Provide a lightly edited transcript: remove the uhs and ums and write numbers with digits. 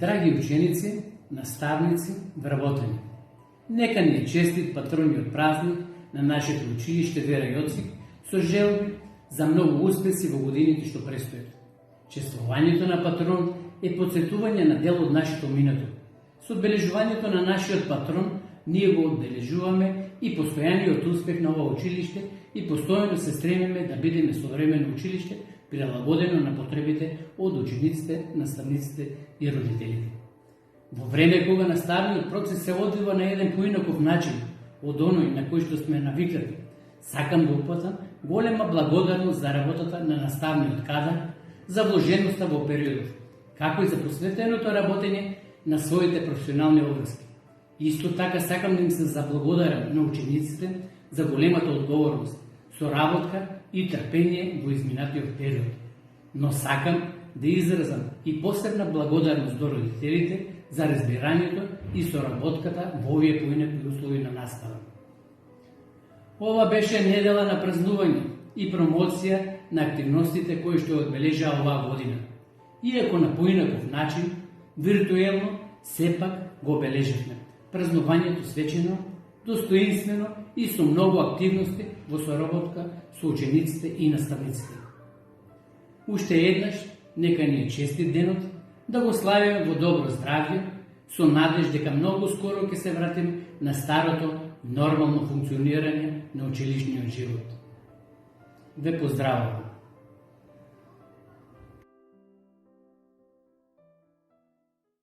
Драги ученици, наставници, вработени, нека ни е честит патронниот празник на нашето училище Вера Јоцик со желби за многу успеси во годините што престојат. Чествувањето на патрон е подсетување на дел од нашето минато. Со одбележувањето на нашиот патрон ние го одбележуваме и постојаниот успех на ова училиште и постојано се стремиме да бидеме современо училиште, прилагодено на потребите од учениците, наставниците и родителите. Во време кога наставниот процес се одвива на еден поинаков начин од оној на кој што сме навикнати, сакам да упатам голема благодарност за работата на наставниот кадар, за вложеноста во периодот, како и за посветеното работење на своите професионални обврски. Исто така сакам да им се заблагодарам на учениците за големата одговорност, соработка и трпение во изминатиот период. Но сакам да изразам и посебна благодарност до родителите за разбирањето и соработката во овие поинакви услови на настава. Ова беше недела на празнување и промоција на активностите кои што одбележаа оваа година. Иако на поинаков начин, виртуелно, сепак го обележавме празнувањето свечено, достоинствено и со многу активности во соработка со учениците и наставниците. Уште еднаш, нека ни е честит денот, да го славиме во добро здравје, со надеж дека многу скоро ќе се вратим на старото, нормално функционирање на училишниот живот. Ве поздравувам!